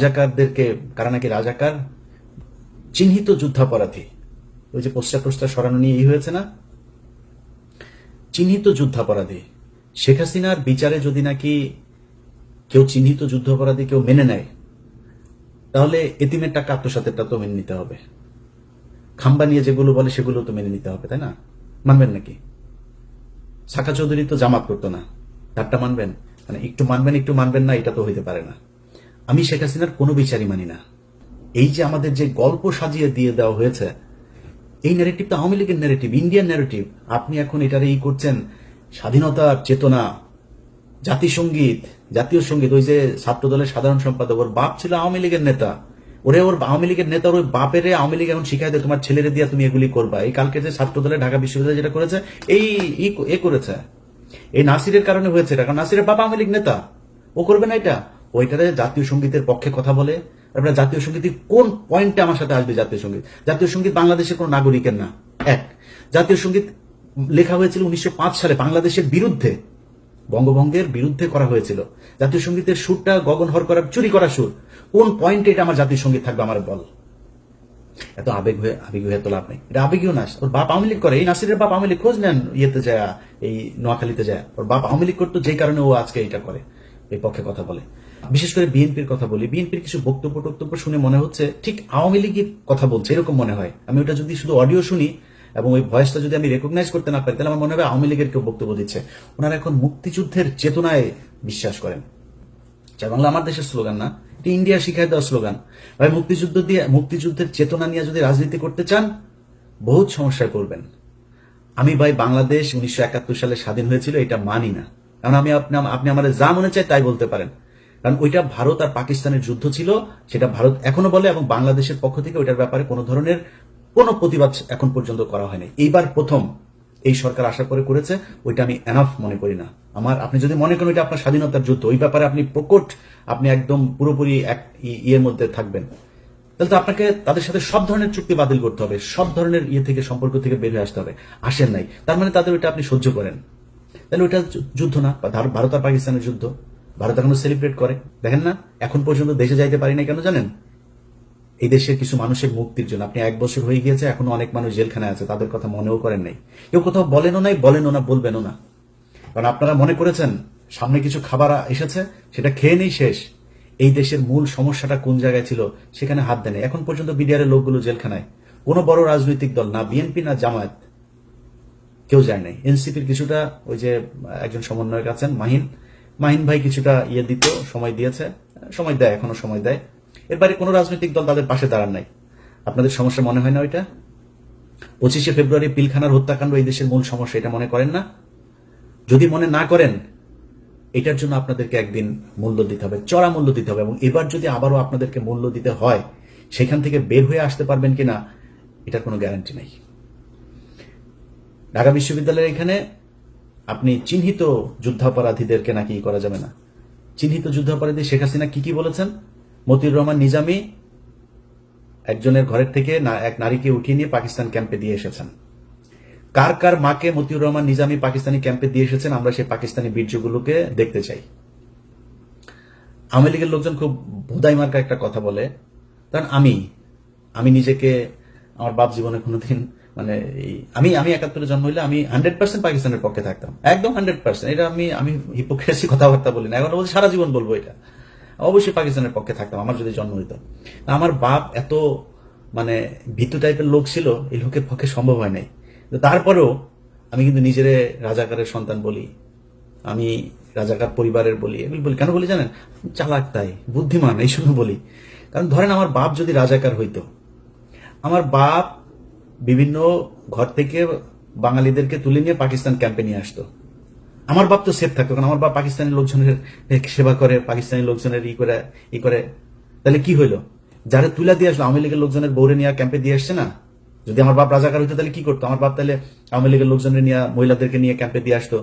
রাজাকারদেরকে, কারা নাকি রাজাকার, চিহ্নিত যুদ্ধাপরাধী, ওই যে পোস্টার টোস্টার সরানো নিয়ে হয়েছে না, চিহ্নিত যুদ্ধাপরাধী। শেখ হাসিনার বিচারে যদি নাকি কেউ চিহ্নিত যুদ্ধাপরাধী কেউ মেনে নেয়, তাহলে এতিমের টাকা আত্মসাতেরটা তো মেনে নিতে হবে। খাম্বা নিয়ে যেগুলো বলে সেগুলো তো মেনে নিতে হবে, তাই না? মানবেন নাকি? সাকা চৌধুরী তো জামাত করতো না, তারটা মানবেন? মানে একটু মানবেন না, এটা তো হইতে পারে না। আমি শেখ হাসিনার কোনো বিচারই মানি না। এই যে আমাদের যে গল্প সাজিয়ে দিয়ে দেওয়া হয়েছে, এই ন্যারেটিভ তো আওয়ামী লীগের ন্যারেটিভ, ইন্ডিয়ান ন্যারেটিভ। আপনি এখন এটারে করছেন স্বাধীনতার চেতনা, জাতীয় সঙ্গীত। ওই যে ছাত্র দলের সাধারণ সম্পাদক, ওর বাপ ছিল আওয়ামী লীগের নেতা, ওর আওয়ামী লীগের নেতা, ওর বাপের আওয়ামী লীগ এখন শিখাই দেয় তোমার ছেলেরে দিয়া তুমি এগুলি করবা। এই কালকে যে ছাত্র দলের ঢাকা বিশ্ববিদ্যালয় যেটা করেছে, করেছে এই নাসিরের কারণে হয়েছে এটা, কারণ নাসিরের বাবা আওয়ামী লীগ নেতা, ও করবে না এটা। ওইটারে জাতীয় সঙ্গীতের পক্ষে কথা বলে। আপনার জাতীয় সঙ্গীত কোন পয়েন্টে আমার সাথে আসবে? জাতীয় সঙ্গীত বাংলাদেশের কোন নাগরিকের না। জাতীয় সঙ্গীত লেখা হয়েছিল 1905 সালে বাংলাদেশের বিরুদ্ধে, বঙ্গভঙ্গের বিরুদ্ধে করা হয়েছিল। জাতীয় সঙ্গীতের সুরটা গগনহর করার, চুরি করা সুর। কোন পয়েন্টে এটা আমার জাতীয় সঙ্গীত থাকবে? আমার বল। এত আবেগী হয়ে তো লাভ নেই, এটা আবেগীও না। ওর বাপ আওয়ামী লীগ করে, এই নাসিরের বাপ আওয়ামী লীগ, খোঁজ নেন ইয়েতে যায়, এই নোয়াখালীতে যায়। ওর বাপ আওয়ামী লীগ করতো, যে কারণে ও আজকে এটা করে, এই পক্ষে কথা বলে। বিশেষ করে বিএনপির কথা বলি, বিএনপির কিছু বক্তব্য শুনে মনে হচ্ছে ঠিক আওয়ামী লীগের কথা বলছে, এরকম মনে হয়। আমি ওটা যদি শুধু অডিও শুনি এবং ওই ভয়েসটা যদি আমি রেকগনাইজ করতে না পারি, তাহলে আমার মনে হবে আওয়ামী লীগের কেউ বক্তব্য দিচ্ছে। ওনারা এখন মুক্তিযুদ্ধের চেতনায় বিশ্বাস করেন। বাংলা আমার দেশের স্লোগান না, এটি ইন্ডিয়া শিখায় দেওয়া স্লোগান। ভাই, মুক্তিযুদ্ধের চেতনা নিয়ে যদি রাজনীতি করতে চান, বহুত সমস্যায় পড়বেন। আমি ভাই, বাংলাদেশ 1971 সালে স্বাধীন হয়েছিল এটা মানি না। কারণ আপনি আমাদের যা মনে চায় তাই বলতে পারেন, কারণ ওইটা ভারত আর পাকিস্তানের যুদ্ধ ছিল, সেটা ভারত এখনো বলে, এবং বাংলাদেশের পক্ষ থেকে ওইটার ব্যাপারে কোনো ধরনের কোনো প্রতিবাদ এখন পর্যন্ত করা হয়নি। এইবার প্রথম এই সরকার আশা করেছে, ওইটা আমি এনাফ মনে করি না। আপনি যদি মনে করেন ওইটা আপনার স্বাধীনতার যুদ্ধ, ওই ব্যাপারে আপনি প্রকট, আপনি একদম পুরোপুরি এক ইয়ের মধ্যে থাকবেন, তাহলে তো আপনাকে তাদের সাথে সব ধরনের চুক্তি বাতিল করতে হবে, সব ধরনের থেকে সম্পর্ক থেকে বের হয়ে আসতে হবে। আসেন নাই, তার মানে তাদের ওইটা আপনি সহ্য করেন, তাহলে ওইটা যুদ্ধ না। ভারত আর পাকিস্তানের যুদ্ধ ভারত এখনো সেলিব্রেট করে, দেখেন না? এখন পর্যন্ত দেশে যাইতে পারি না কেন জানেন? এই দেশের কিছু মানুষের মুক্তির জন্য। আপনি 1 বছর হয়ে গিয়েছে, এখনো অনেক মানুষ জেলখানায় আছে, তাদের কথা মনেও করেন নাই, কেউ কোথাও বলেনও না, বলবেনও না। কারণ আপনারা মনে করেছেন সামনে কিছু খাবার এসেছে, সেটা খেয়ে নেই শেষ। এই দেশের মূল সমস্যাটা কোন জায়গায় ছিল সেখানে হাত দেয়। এখন পর্যন্ত বিডিআরের লোকগুলো জেলখানায়, কোনো বড় রাজনৈতিক দল না, বিএনপি না জামায়াত, কেউ যায় নাই। এনসিপির কিছুটা, ওই যে একজন সমন্বয়ক আছেন মাহিন ভাই, কিছুটা দিত, সময় দিয়েছে, সময় দেয়, এখনো সময় দেয়। এর বাইরে কোনো রাজনৈতিক দল তাদের পাশে দাঁড়ান নাই। আপনাদের সমস্যা মনে হয় না ওইটা? 25শে ফেব্রুয়ারি পিলখানার হত্যাকাণ্ড এই দেশের মূল সমস্যা, এটা মনে করেন না? যদি মনে না করেন, এটার জন্য আপনাদেরকে একদিন মূল্য দিতে হবে, চড়া মূল্য দিতে হবে। এবং এবার যদি আবারও আপনাদেরকে মূল্য দিতে হয়, সেখান থেকে বের হয়ে আসতে পারবেন কিনা এটার কোনো গ্যারান্টি নাই। ঢাকা বিশ্ববিদ্যালয়ের এখানে আপনি চিহ্নিত যুদ্ধাপরাধীদেরকে নাকি করা যাবে না। চিহ্নিত যুদ্ধাপরাধী শেখ হাসিনা কি বলেছেন? মতিউর রহমান নিজামী একজনের ঘরের থেকে এক নারীকে উঠিয়ে নিয়ে পাকিস্তান ক্যাম্পে দিয়ে এসেছেন। কার মাকে মতিউর রহমান নিজামী পাকিস্তানি ক্যাম্পে দিয়ে এসেছেন, আমরা সেই পাকিস্তানি বীর্যগুলোকে দেখতে চাই। আওয়ামী লীগের লোকজন খুব ভোদাই মার্কা একটা কথা বলে, কারণ আমি নিজেকে, আমার বাপ জীবনে কোনোদিন, মানে আমি 71-এ জন্ম হইলে আমি 100% পাকিস্তানের পক্ষে থাকতাম, একদম 100%। এটা আমি হিপোক্রেসি কথাবার্তা বলি না, এখন বলছি সারা জীবন বলবো এটা, অবশ্যই পাকিস্তানের পক্ষে থাকতাম আমার যদি জন্ম হইতো। আমার বাপ এত মানে ভীতু টাইপের লোক ছিল, এই লোকের পক্ষে সম্ভব হয় নাই। তারপরেও আমি কিন্তু নিজেরে রাজাকারের সন্তান বলি, আমি রাজাকার পরিবারের বলি, এগুলি বলি। কেন বলি জানেন? চালাক, তাই বুদ্ধিমান, এই জন্য বলি। কারণ ধরেন আমার বাপ যদি রাজাকার হইতো, আমার বাপ বিভিন্ন ঘর থেকে বাঙালিদেরকে তুলে নিয়ে পাকিস্তান ক্যাম্পে নিয়ে আসতো, আমার বাপ তো সেফ থাকতো, কারণ আমার বাপ পাকিস্তানি লোকজনের সেবা করে, পাকিস্তানি লোকজনের ই করে। তাহলে কি হইলো? যারা তুলে দিয়ে আসলো, আওয়ামী লীগের লোকজনের বৌরে নিয়ে ক্যাম্পে দিয়ে আসছে না। যদি আমার বাপ রাজাকার হইতো তাহলে কি করতো? আমার বাপ তাহলে আওয়ামী লীগের লোকজনের নিয়ে, মহিলাদেরকে নিয়ে ক্যাম্পে দিয়ে আসতো।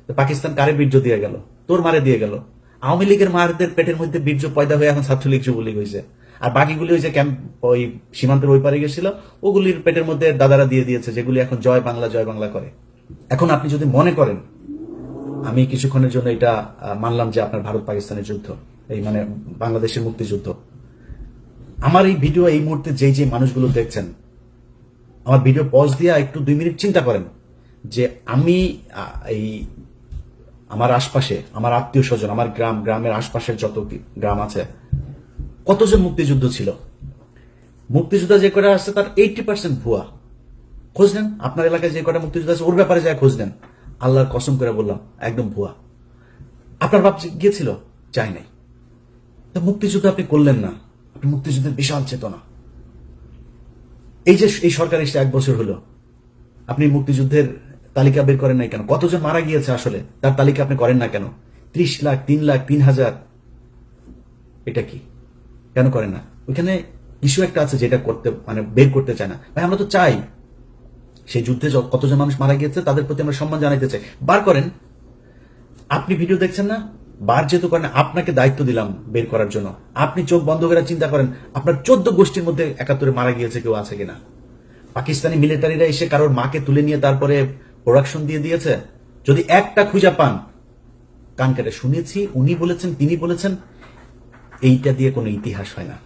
পাকিস্তান কারে বীর্য দিয়ে গেল? তোর মারে দিয়ে গেল। আওয়ামী লীগের মারদের পেটের মধ্যে বীর্য পয়দা হয়ে এখন ছাত্রলীগ যুবলীগ হয়েছে। আর বাকিগুলি ওই যে ক্যাম্প, ওই সীমান্তের ওই পারে গেছিল, ওগুলির পেটের মধ্যে দাদারা দিয়ে দিয়েছে, যেগুলি এখন জয় বাংলা করে। এখন আপনি যদি মনে করেন, আমি কিছুক্ষণের জন্য এটা মানলাম যে আপনার ভারত পাকিস্তানের যুদ্ধ, এই মানে বাংলাদেশের মুক্তিযুদ্ধ, আমার এই ভিডিও এই মুহূর্তে যে যে মানুষগুলো দেখছেন, আমার ভিডিও পজ দিয়ে একটু 2 মিনিট চিন্তা করেন যে আমি এই আমার আশপাশে, আমার আত্মীয় স্বজন, আমার গ্রামের আশপাশের যত গ্রাম আছে, কতজন মুক্তিযুদ্ধ ছিল। মুক্তিযোদ্ধা যে কটা আসছে তার 80% ভুয়া। খোঁজ নেন, আপনার এলাকায় যে কটা মুক্তিযোদ্ধা আছে ওর ব্যাপারে যায় খোঁজ নেন। আল্লাহর কসম করে বললাম, একদম ভুয়া। আপনার বাপ গিয়েছিল? যায় নাই। তো মুক্তিযুদ্ধ আপনি করলেন না। আপনি মুক্তিযুদ্ধের বিশাল চেতনা। এই যে এই সরকার এসে 1 বছর হলো, আপনি মুক্তিযুদ্ধের তালিকা বের করেন নাই কেন? কতজন মারা গিয়েছে আসলে তার তালিকা আপনি করেন না কেন? 30 লাখ, 3 লাখ, 3,000, এটা কি কেন করেন না? ওইখানে ইস্যু একটা আছে যেটা করতে মানে বের করতে চায় না। ভাই আমরা তো চাই সেই যুদ্ধে কতজন মানুষ মারা গিয়েছে তাদের প্রতি আমরা সম্মান জানাইতে চাই। বার করেন। আপনি ভিডিও দেখছেন না, বার যেহেতু করেন, আপনাকে দায়িত্ব দিলাম বের করার জন্য। আপনি চোখ বন্ধ করে চিন্তা করেন আপনার 14 গোষ্ঠীর মধ্যে 71 মারা গিয়েছে কেউ আছে কিনা। পাকিস্তানি মিলিটারিরা এসে কারোর মাকে তুলে নিয়ে তারপরে প্রোডাকশন দিয়ে দিয়েছে। যদি একটা খুঁজে পান, কান কেটে শুনেছি, উনি বলেছেন, তিনি বলেছেন, এইটা দিয়ে কোনো ইতিহাস হয় না।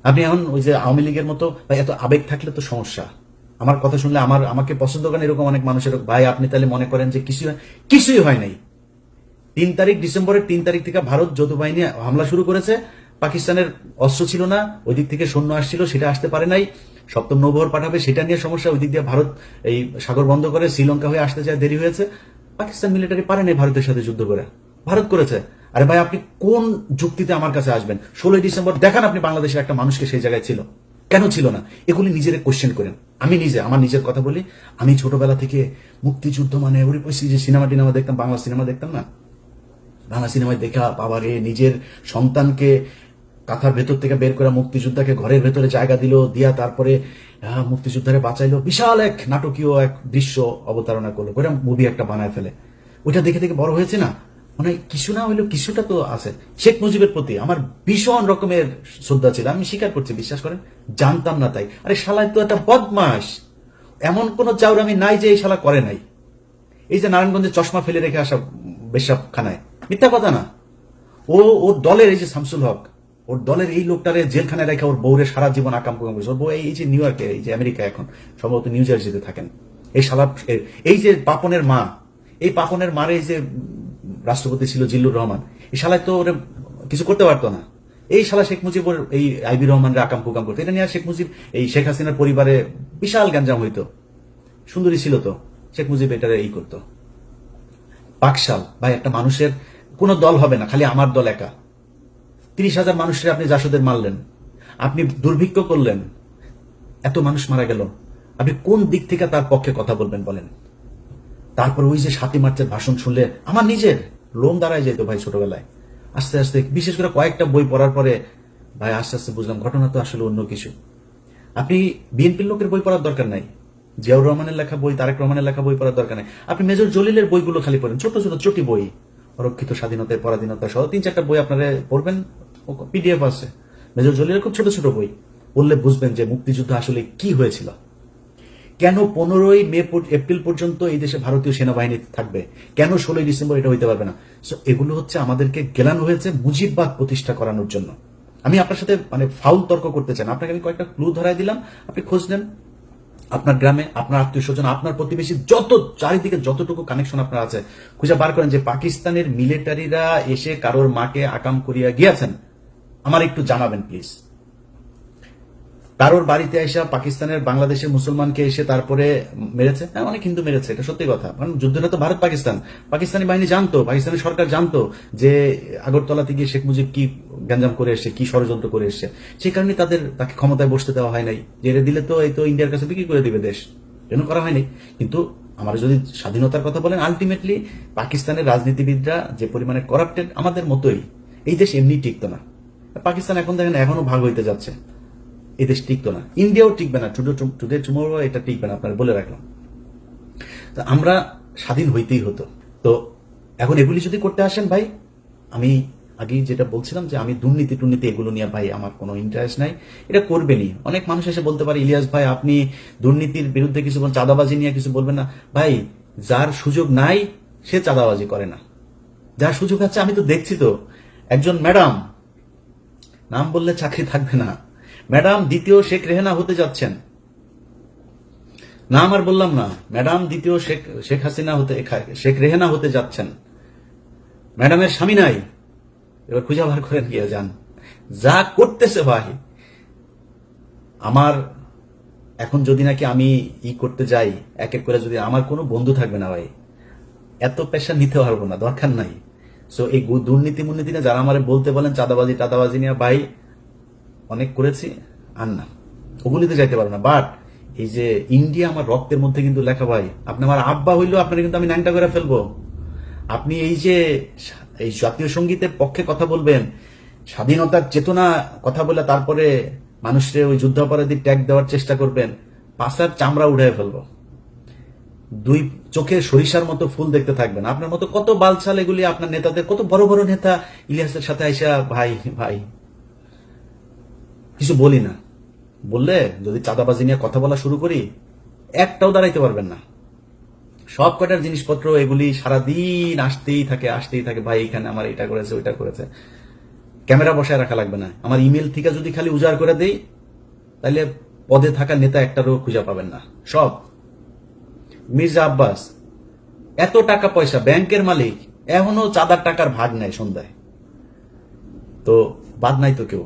আপনি এখন ওই যে আওয়ামী লীগের মতো ভাই এত আবেগ থাকলে তো সমস্যা। আমার কথা শুনলে আমাকে পছন্দ করেন এরকম অনেক মানুষের, ভাই আপনি তাহলে মনে করেন যে কিছুই হয় নাই। 3 তারিখ ডিসেম্বরের 3 তারিখ থেকে ভারত যৌথ বাহিনী হামলা শুরু করেছে। পাকিস্তানের অস্ত্র ছিল না, ওই দিক থেকে সৈন্য আসছিল, সেটা আসতে পারে নাই। 7ম নৌবহর পাঠাবে, সেটা নিয়ে সমস্যা। ওই দিক দিয়ে ভারত এই সাগর বন্ধ করে শ্রীলঙ্কা হয়ে আসতে চায়, দেরি হয়েছে। পাকিস্তান মিলিটারি পারে নাই ভারতের সাথে যুদ্ধ করে, ভারত করেছে। আরে ভাই আপনি কোন যুক্তিতে আমার কাছে আসবেন? 16ই ডিসেম্বর দেখান আপনি বাংলাদেশের একটা মানুষকে সেই জায়গায় ছিল, কেন ছিল না? এগুলি নিজের কোশ্চেন করেন। আমি আমার নিজের কথা বলি, আমি ছোটবেলা থেকে মুক্তিযুদ্ধ মানে ওই যে সিনেমা টিনেমা দেখতাম, বাংলা সিনেমা দেখতাম না, বাংলা সিনেমায় দেখা বাবারে নিজের সন্তানকে কাঁথার ভেতর থেকে বের করে মুক্তিযোদ্ধাকে ঘরের ভেতরে জায়গা দিয়া তারপরে মুক্তিযোদ্ধারে বাঁচাইলো, বিশাল এক নাটকীয় এক দৃশ্য অবতারণা করলো, ওইটা মুভি একটা বানায় ফেলে। ওইটা দেখে দেখে বড় হয়েছে না, মানে কিছু না হইলেও কিছুটা তো আছে। শেখ মুজিবের প্রতি আমার ভীষণ রকমের শ্রদ্ধা ছিল, আমি স্বীকার করছি, বিশ্বাস করেন, জানতাম না তাই। আরে শালায় তো একটা বদমাস, এমন কোন চাউরামি নাই যে এই শালা করে নাই। এই যে নারায়ণগঞ্জে চশমা ফেলে রেখে আসা বেশ্যাখানায়, মিথ্যা কথা না। ওর দলের এই যে শামসুল হক, ওর দলের এই লোকটারে জেলখানায় রেখে ওর বউরে সারা জীবন আকাম কুকাম করেছে। ওর বউ এই যে নিউ ইয়র্কে, এই যে আমেরিকা, এখন সম্ভবত নিউ জার্সিতে থাকেন। এই শালা, এই যে পাপনের মা, এই পাপনের মারে এই যে রাষ্ট্রপতি ছিল জিল্লুর রহমান, এই শালায় তো ওরে কিছু করতে পারতো না। এই শালা শেখ মুজিবর এই আইবি রহমানরা আকাম কুকাম করতো। এটা নিয়ে শেখ মুজিব, এই শেখ হাসিনার পরিবারে বিশাল গ্যাঞ্জাম হইতো। সুন্দরী ছিল তো, শেখ মুজিব এটারে এই করতো। বাকশাল ভাই, একটা মানুষের কোনো দল হবে না, খালি আমার দল একা। 30,000 মানুষের আপনি জাসদের মারলেন, আপনি দুর্ভিক্ষ করলেন, এত মানুষ মারা গেল, আপনি কোন দিক থেকে তার পক্ষে কথা বলবেন বলেন? তারপর ওই যে 7ই মার্চের ভাষণ শুনলে আমার নিজের লোম দাঁড়ায় যেত ভাই ছোটবেলায়। আস্তে আস্তে, বিশেষ করে কয়েকটা বই পড়ার পরে ভাই আস্তে আস্তে বুঝলাম ঘটনা তো আসলে অন্য কিছু। আপনি বিএনপির লোকের বই পড়ার দরকার নাই, জিয়াউর রহমানের লেখা বই, তারেক রহমানের লেখা বই পড়ার দরকার নাই। আপনি মেজর জলিলের বইগুলো খালি পড়েন, ছোট ছোট চটি বই, অরক্ষিত স্বাধীনতার পরাধীনতা সহ 3-4টা বই আপনারা পড়বেন, পিডিএফ আছে। মেজর জলিলের খুব ছোট ছোট বই পড়লে বুঝবেন যে মুক্তিযুদ্ধ আসলে কি হয়েছিল, কেন 15ই মে এপ্রিল পর্যন্ত এই দেশে ভারতীয় সেনাবাহিনী থাকবে, কেন 16ই ডিসেম্বর এটা হইতে পারবে না। এগুলো হচ্ছে আমাদেরকে গেলানো হয়েছে মুজিববাদ প্রতিষ্ঠা করানোর জন্য। আমি আপনার সাথে মানে ফাউল তর্ক করতে চান, আপনাকে আমি কয়েকটা ক্লু ধরাই দিলাম, আপনি খোঁজ নেন। আপনার গ্রামে, আপনার আত্মীয় স্বজন, আপনার প্রতিবেশী, যত চারিদিকে যতটুকু কানেকশন আপনার আছে, খুঁজে বার করেন যে পাকিস্তানের মিলিটারিরা এসে কারোর মাকে আকাম করিয়া গিয়েছেন। আমার একটু জানাবেন প্লিজ। কারোর বাড়িতে এসে পাকিস্তানের বাংলাদেশের মুসলমানকে এসে তারপরে মেরেছে। হ্যাঁ, অনেক হিন্দু মেরেছে, এটা সত্যি কথা। কারণ যুদ্ধটা তো ভারত পাকিস্তান, পাকিস্তানি বাহিনী জানতো, পাকিস্তানের সরকার জানতো যে আগরতলাতে গিয়ে শেখ মুজিব কি গ্যাঞ্জাম করে এসছে, কি ষড়যন্ত্র করে এসছে। সেই কারণে তাকে ক্ষমতায় বসতে দেওয়া হয় নাই, যে এটা দিলে তো এই তো ইন্ডিয়ার কাছে বিক্রি করে দিবে দেশ, এজন্য করা হয়নি। কিন্তু আমরা যদি স্বাধীনতার কথা বলেন, আলটিমেটলি পাকিস্তানের রাজনীতিবিদরা যে পরিমাণে করাপ্টেড, আমাদের মতোই, এই দেশ এমনি টিকতো না। পাকিস্তান এখন দেখেন এখনো ভাগ হইতে যাচ্ছে, এই দেশ টিকতো না, ইন্ডিয়াও টিকবে না, টুডে টুমোরো এটা টিকবে না, আপনার বলে রাখলাম। তো আমরা স্বাধীন হইতেই হতো। তো এখন এগুলি যদি করতে আসেন ভাই, আমি আগেই যেটা বলছিলাম যে আমি দুর্নীতি টুর্নীতি এগুলো নিয়ে ভাই আমার কোনো ইন্টারেস্ট নাই, এটা করবেনই। অনেক মানুষ এসে বলতে পারে, ইলিয়াস ভাই আপনি দুর্নীতির বিরুদ্ধে কিছু বলেন, চাঁদাবাজি নিয়ে কিছু বলবেন না। ভাই যার সুযোগ নাই সে চাঁদাবাজি করে না, যার সুযোগ আছে, আমি তো দেখছি তো একজন ম্যাডাম নাম বললে চাকরি থাকবে না। ম্যাডাম দ্বিতীয় শেখ রেহানা হতে যাচ্ছেন, নাম আর বললাম না, ম্যাডাম দ্বিতীয় শেখ হাসিনা হতে, শেখ রেহানা হতে যাচ্ছেন। ম্যাডামের স্বামী নাই, এবার খুঁজে বার করেন গিয়ে যান। যা করতেছে ভাই, আমার এখন যদি নাকি আমি করতে যাই এক এক করে, যদি আমার কোনো বন্ধু থাকবে না ভাই, এত পেশা নিতে পারবো না, দরকার নাই। সো এই দুর্নীতি মুর্নীতি না যারা আমার বলতে বলেন চাঁদাবাজি টাদাবাজি নিয়ে, ভাই অনেক করেছি, আর না ওগুলিতে যাইতে পারবো না। বাট এই যে ইন্ডিয়া আমার রক্তের মধ্যে কিন্তু লেখা ভাই, আপনি আমার আব্বা হইলেও আপনার কিন্তু আমি ন্যাংটা করে ফেলবো। আপনি এই যে এই জাতীয় সঙ্গীতের পক্ষে কথা বলবেন, স্বাধীনতার চেতনা কথা বলে তারপরে মানুষের ওই যুদ্ধাপরাধী ট্যাগ দেওয়ার চেষ্টা করবেন, পাশার চামড়া উঠায় ফেলবো। দুই চোখে সরিষার মতো ফুল দেখতে থাকবেন। আপনার মতো কত বালছাল এগুলি, আপনার নেতাদের কত বড় বড় নেতা ইলিয়াসের সাথে আইসা ভাই ভাই কিছু বলি না, বললে যদি চাঁদাবাজি নিয়ে কথা বলা শুরু করি একটাও দাঁড়াইতে পারবেন না। সব কটার জিনিসপত্র এগুলি সারাদিন আসতেই থাকে, ভাই এখানে আমার এটা করেছে ওইটা করেছে। ক্যামেরা বসায় রাখা লাগবে না, আমার ইমেল থেকে যদি খালি উজাড় করে দেই তাহলে পদে থাকা নেতা একটারও খুঁজে পাবেন না। সব মির্জা আব্বাস এত টাকা পয়সা, ব্যাংকের মালিক, এখনো চাঁদার টাকার ভাগ নেয় সন্ধ্যায়, তো বাদ নাই তো কেউ।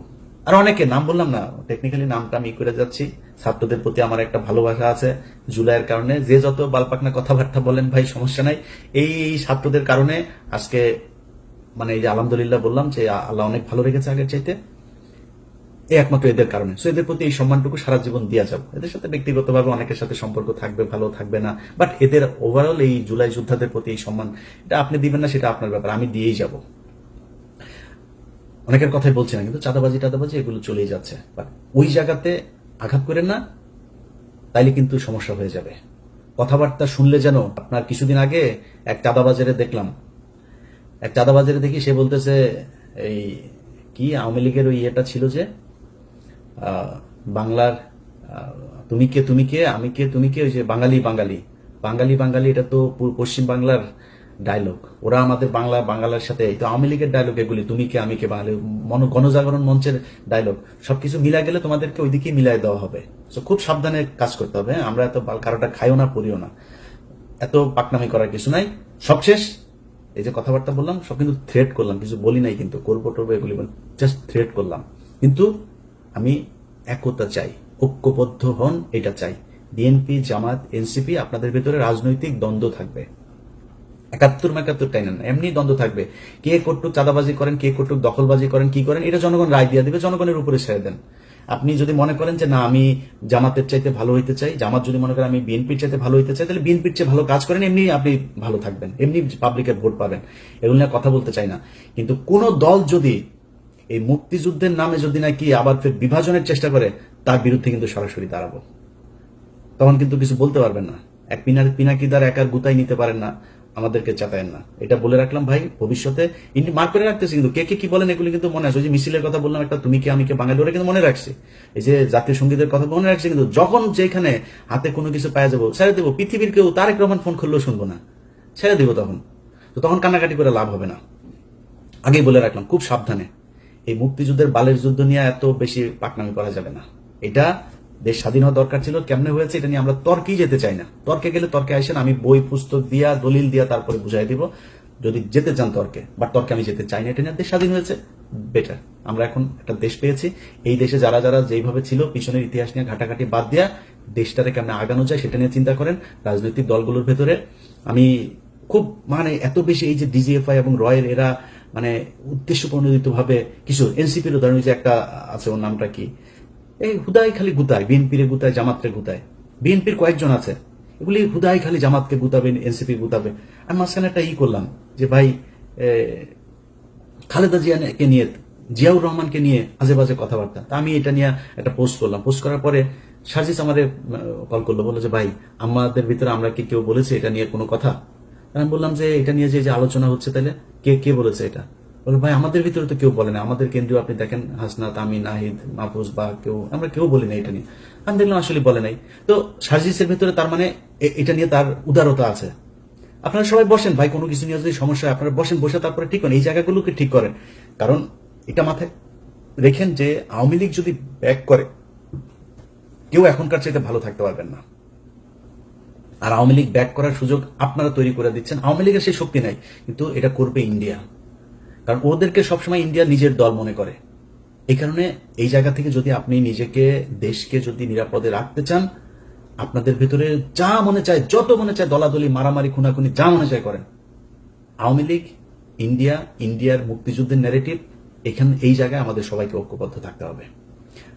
আর অনেকে নাম বললাম না, টেকনিক্যালি নামটা আমি করে যাচ্ছি। ছাত্রদের প্রতি আমার একটা ভালোবাসা আছে জুলাইয়ের কারণে, যে যত বালপাকনা কথাবার্তা বলেন ভাই সমস্যা নাই। এই ছাত্রদের কারণে আজকে মানে এই যে আলহামদুলিল্লাহ বললাম যে আল্লাহ অনেক ভালো রেখেছে আগের চাইতে, এই একমাত্র এদের কারণে। সো এদের প্রতি এই সম্মানটুকু সারা জীবন দিয়ে যাবো। এদের সাথে ব্যক্তিগতভাবে অনেকের সাথে সম্পর্ক থাকবে, ভালো থাকবে না, বাট এদের ওভারঅল এই জুলাই যোদ্ধাদের প্রতি এই সম্মান, এটা আপনি দিবেন না সেটা আপনার ব্যাপার, আমি দিয়েই যাব। অনেকের কথাই বলছি না, কিন্তু চাঁদাবাজি টাদাবাজি এগুলো চলেই যাচ্ছে, বাট ওই জায়গাতে আঘাত করেন না, তাইলে কিন্তু সমস্যা হয়ে যাবে। কথাবার্তা শুনলে যেন আপনার কিছুদিন আগে এক চাঁদাবাজারে দেখলাম, এক চাঁদাবাজারে দেখি সে বলতেছে এই কি আওয়ামী লীগের ওই ইয়েটা ছিল যে বাংলার তুমি কে আমি কে তুমি কে, ওই যে বাঙালি বাঙালি বাঙালি বাঙালি, এটা তো পশ্চিম বাংলার ডায়লগ, ওরা আমাদের বাংলার সাথে, এই তো আওয়ামী লীগের ডায়লগ এগুলি, তুমি কে আমি কে বাঙালি, গণজাগরণ মঞ্চের ডায়লগ, সবকিছু মিলা গেলে তোমাদেরকে ওইদিকে মিলাই দেওয়া হবে। তো খুব সাবধানে কাজ করতে হবে। আমরা এত কারোটা খাইও না পড়িও না, এত পাকনামি করার কিছু নাই। সবশেষ এই যে কথাবার্তা বললাম সব কিন্তু থ্রেট করলাম, কিছু বলি নাই কিন্তু, করবো টরবো এগুলি জাস্ট থ্রেট করলাম। কিন্তু আমি একতা চাই, ঐক্যবদ্ধ হন, এটা চাই। বিএনপি জামাত এনসিপি আপনাদের ভেতরে রাজনৈতিক দ্বন্দ্ব থাকবে, 71 টাই না, এমনি দ্বন্দ্ব থাকবে। কে কটুক চাঁদাবাজি করেন, কে কটুক দখলবাজি করেন, কি করেন, এটা জনগণ রায় দিয়ে দিবে, জনগণের উপরে ছেড়ে দেন। আপনি যদি মনে করেন যে না আমি জামাতের চাইতে ভালো হইতে চাই, জামাত যদি মনে করেন আমি বিএনপির চাইতে ভালো হইতে চাই, তাহলে বিএনপির চেয়ে ভালো কাজ করেন, এমনি আপনি ভালো থাকবেন, এমনি পাবলিকের ভোট পাবেন। এগুলো নিয়ে কথা বলতে চাই না, কিন্তু কোন দল যদি এই মুক্তিযুদ্ধের নামে যদি নাকি আবার ফের বিভাজনের চেষ্টা করে, তার বিরুদ্ধে কিন্তু সরাসরি দাঁড়াবো। তখন কিন্তু কিছু বলতে পারবেন না, এক পিনাকিদার একার গুতাই নিতে পারেন না, আমাদেরকে চাতায়েন না। এটা বলে রাখলাম ভাই, ভবিষ্যতে ইন্ডি মার্ক করে রাখতেছি, কিন্তু কে কে কি বলেন এগুলি কিন্তু মনে আছে। ওই যে মিছিলের কথা বললাম একটা, তুমি কে আমি কে বাঙালি, ওরা কিন্তু মনে রাখছে। এই যে জাতীয় সঙ্গীতের কথা মনে রাখছে, কিন্তু যখন যেখানে হাতে কোনো কিছু পাওয়া যাবো ছেড়ে দেবো। পৃথিবীর কেউ তারেক রহমান ফোন করলেও শুনবো না, ছেড়ে দেবো তখন। তো তখন কান্নাকাটি করে লাভ হবে না, আগেই বলে রাখলাম খুব সাবধানে। এই মুক্তিযুদ্ধের বালের যুদ্ধ নিয়ে এত বেশি পাকনামি করা যাবে না। এটা দেশ স্বাধীন হওয়া দরকার ছিল, কেমনে হয়েছে এটা নিয়ে আমরা তর্কেই যেতে চাই না। তর্কে গেলে তর্কে আসেন, আমি বই পুস্তক দিয়া দলিল দিয়া তারপরে বুঝাই দিব যদি যেতে চান তর্কে, বাট তর্কে আমি যেতে চাই না। এটা নিয়ে দেশ স্বাধীন হয়েছে, বেটার। আমরা এখন একটা দেশ পেয়েছি, এই দেশে যারা যারা যেইভাবে ছিল পিছনের ইতিহাস নিয়ে ঘাটাঘাটি বাদ দিয়া দেশটারে কেমনে আগানো যায় সেটা নিয়ে চিন্তা করেন। রাজনৈতিক দলগুলোর ভেতরে আমি খুব মানে এত বেশি এই যে ডিজিএফআই এবং রয়ের এরা মানে উদ্দেশ্য প্রণোদিত ভাবে কিছু, এনসিপির উদাহরণ যে একটা আছে, ওর নামটা কি, এই হুদাই খালি গুতায়, বিএনপির গুতায়, জামাতরে গুতায়। বিএনপির কয়েকজন আছে এগুলি হুদাই খালি জামাতকে গুতাবে, এনসিপি গুতাবে। আমি মাঝখানে একটা করলাম যে ভাই খালেদা জিয়াকে নিয়ে, জিয়াউর রহমানকে নিয়ে আজে বাজে কথাবার্তা, তা আমি এটা নিয়ে একটা পোস্ট করলাম। পোস্ট করার পরে সার্জিস আমাদের কল করলো, বললো যে ভাই আমাদের ভিতরে আমরা কি কেউ বলেছে এটা নিয়ে কোনো কথা? আমি বললাম যে এটা নিয়ে যে আলোচনা হচ্ছে, তাহলে কে কে বলেছে এটা? বলে ভাই আমাদের ভিতরে তো কেউ বলে না, আমাদের কেন্দ্রীয় আপনি দেখেন হাসনাত, আমি, নাহিদ, মাহফুজ বা কেউ, আমরা কেউ বলি না এটা নিয়ে। আমি দেখলাম আসলে বলে নাই। তো সার্জিসের ভিতরে তার মানে এটা নিয়ে তার উদারতা আছে। আপনারা সবাই বসেন ভাই, কোনো কিছু নিয়ে যদি সমস্যা হয় আপনারা বসেন, বসে তারপরে ঠিক করেন, এই জায়গাগুলোকে ঠিক করেন। কারণ এটা মাথায় দেখেন যে আওয়ামী লীগ যদি ব্যাক করে, কেউ এখনকার চাইতে ভালো থাকতে পারবেন না। আর আওয়ামী লীগ ব্যাক করার সুযোগ আপনারা তৈরি করে দিচ্ছেন। আওয়ামী লীগের সেই শক্তি নাই, কিন্তু এটা করবে ইন্ডিয়া, কারণ ওদেরকে সবসময় ইন্ডিয়া নিজের দল মনে করে। এই কারণে এই জায়গা থেকে যদি আপনি নিজেকে, দেশকে যদি নিরাপদে রাখতে চান, আপনাদের ভিতরে যা মনে চায়, যত মনে চায় দলাদলি, মারামারি, খুনাখুনি যা মনে চায় করেন। আওয়ামী লীগ, ইন্ডিয়া, ইন্ডিয়ার মুক্তিযুদ্ধের ন্যারেটিভ, এখানে এই জায়গায় আমাদের সবাইকে ঐক্যবদ্ধ থাকতে হবে।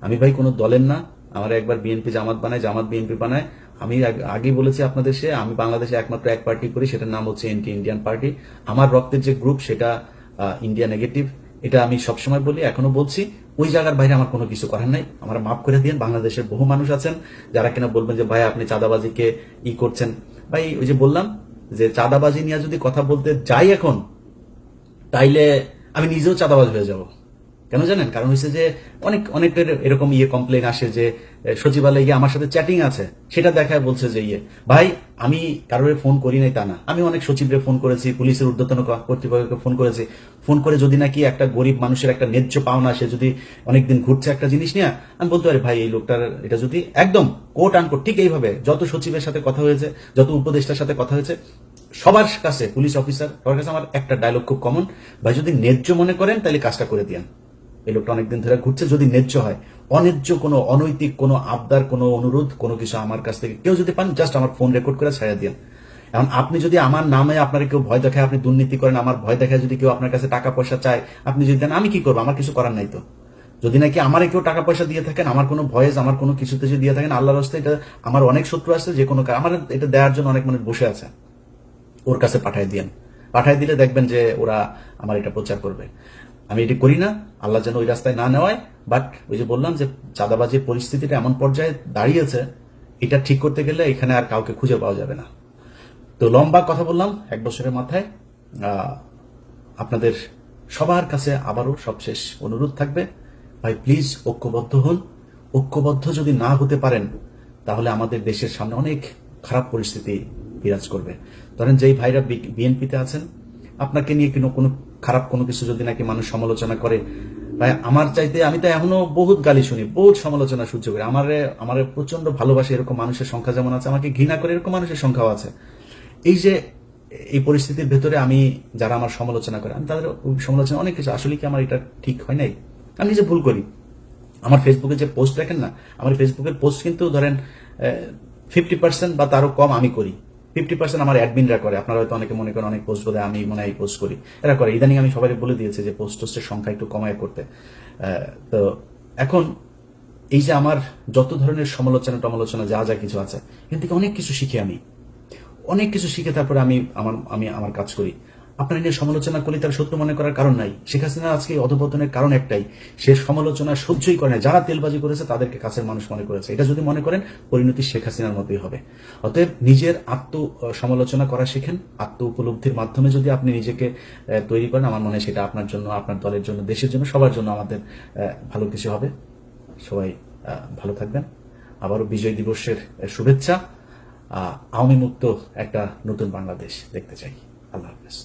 আমি ভাই কোনো দলের না, আমার একবার বিএনপি জামাত বানায়, জামাত বিএনপি বানায়। আমি আগেই বলেছি আপনাদের, আমি বাংলাদেশে একমাত্র এক পার্টি করি, সেটার নাম হচ্ছে এন্টি ইন্ডিয়ান পার্টি। আমার রক্তের যে গ্রুপ সেটা ইন্ডিয়া নেগেটিভ, এটা আমি সবসময় বলি, এখনো বলছি। ওই জায়গার বাইরে আমার কোনো কিছু করার নাই, আমার মাফ করে দিন। বাংলাদেশের বহু মানুষ আছেন যারা কিনা বলবেন যে ভাই আপনি চাঁদাবাজিকে করছেন। ভাই ওই যে বললাম যে চাঁদাবাজি নিয়ে যদি কথা বলতে যাই এখন, তাইলে আমি নিজেও চাঁদাবাজ হয়ে যাব। কেন জানেন? কারণ হচ্ছে যে অনেকের এরকম কমপ্লেন আসে যে সচিবালয়ে গিয়ে আমার সাথে চ্যাটিং আছে, সেটা দেখায় বলছে যে ভাই আমি কারোর ফোন করি নাই তা না, আমি অনেক সচিবরে ফোন করেছি, পুলিশের ঊর্ধ্বতন কর্তৃপক্ষকে ফোন করেছি। ফোন করে যদি নাকি একটা গরিব মানুষের একটা ন্যায্য পাওনা, সে যদি অনেকদিন ঘুরছে একটা জিনিস নিয়ে, আমি বলতে পারি ভাই এই লোকটার এটা যদি একদম কোট আনকোট ঠিক এইভাবে যত সচিবের সাথে কথা হয়েছে, যত উপদেষ্টার সাথে কথা হয়েছে, সবার কাছে, পুলিশ অফিসার সবার কাছে আমার একটা ডায়লগ খুব কমন, ভাই যদি ন্যায্য মনে করেন তাহলে কাজটা করে দিন। এই লোকটা অনেকদিন ধরে ঘুরছে, যদি ন্যায্য হয়, অন্যায্য কোনো, অনৈতিক কোনো আবদার, কোনো অনুরোধ, কোনো কিছু আমার কাছ থেকে কেউ যদি পান, জাস্ট আমার ফোন রেকর্ড করে ছাড়া দিন। এখন আপনি যদি আমার নামে আপনার কেউ ভয় দেখায়, আপনি দুর্নীতি করেন, আমার ভয় দেখায় যদি কেউ আপনার কাছে টাকা পয়সা চায়, আপনি যদি দেন, আমি কি করবো? আমার কিছু করার নাই তো। যদি নাকি আমার কেউ টাকা পয়সা দিয়ে থাকেন, আমার কোনো ভয়েস, আমার কোনো কিছুতে যদি দিয়ে থাকেন, আল্লাহর রাস্তায়, এটা আমার অনেক শত্রু আছে, যে কোনো আমার এটা দেওয়ার জন্য অনেক মানুষ বসে আছে, ওর কাছে পাঠায় দিন। পাঠায় দিলে দেখবেন যে ওরা আমার এটা প্রচার করবে। আমি এটি করি না, আল্লাহ যেন ওই রাস্তায় না নেওয়ায়। বাট ওই যে বললাম যে চাঁদাবাজির পরিস্থিতিটা এমন পর্যায়ে দাঁড়িয়েছে, এটা ঠিক করতে গেলে এখানে আর কাউকে খুঁজে পাওয়া যাবে না। তো লম্বা কথা বললাম 1 বছরের মাথায়। আপনাদের সবার কাছে আবারও সবশেষ অনুরোধ থাকবে, ভাই প্লিজ ঐক্যবদ্ধ হন। ঐক্যবদ্ধ যদি না হতে পারেন, তাহলে আমাদের দেশের সামনে অনেক খারাপ পরিস্থিতি বিরাজ করবে। ধরেন যেই ভাইরা বিএনপিতে আছেন, আপনাকে নিয়ে কোনো খারাপ কোনো কিছু যদি নাকি মানুষ সমালোচনা করে, ভাই আমার চাইতে, আমি তো এখনো বহুত গালি শুনি, বহুত সমালোচনা সহ্য করি। আমার প্রচন্ড ভালোবাসে এরকম মানুষের সংখ্যা যেমন আছে, আমাকে ঘৃণা করে এরকম মানুষের সংখ্যাও আছে। এই যে এই পরিস্থিতির ভেতরে আমি, যারা আমার সমালোচনা করে, আমি তাদের সমালোচনা অনেক কিছু, আসলে কি আমার এটা ঠিক হয় নাই, আমি নিজে ভুল করি। আমার ফেসবুকে যে পোস্ট দেখেন না, আমার ফেসবুকের পোস্ট কিন্তু ধরেন 50% বা তারও কম আমি করি, 50% আমার অ্যাডমিনরা করে। আপনারা হয়তো অনেকে মনে করেন অনেক পোস্ট বলে আমি মনে হয় পোস্ট করি, এরা করে। ইদানিং আমি সবাই বলে দিয়েছি যে পোস্টের সংখ্যা একটু কমায় করতে। তো এখন এই যে আমার যত ধরনের সমালোচনা যা যা কিছু আছে, এখান থেকে অনেক কিছু শিখি, আমি অনেক কিছু শিখে তারপরে আমি আমার কাজ করি। আপনার নিয়ে সমালোচনা করলে তার সত্য মনে করার কারণ নাই। শেখ হাসিনা আজকে অধপতনের কারণ একটাই, সে সমালোচনা সহ্যই করে না। যারা তেলবাজি করেছে তাদেরকে কাছের মানুষ মনে করেছে। এটা যদি মনে করেন, পরিণতি শেখ হাসিনার মতোই হবে। অতএব নিজের সমালোচনা করা শেখেন। আত্ম উপলব্ধির মাধ্যমে যদি আপনি নিজেকে তৈরি করেন, আমার মনে হয় সেটা আপনার জন্য, আপনার দলের জন্য, দেশের জন্য, সবার জন্য আমাদের ভালো কিছু হবে। সবাই ভালো থাকবেন। আবারও বিজয় দিবসের শুভেচ্ছা। আওয়ামী মুক্ত একটা নতুন বাংলাদেশ দেখতে চাই। আল্লাহ হাফেজ।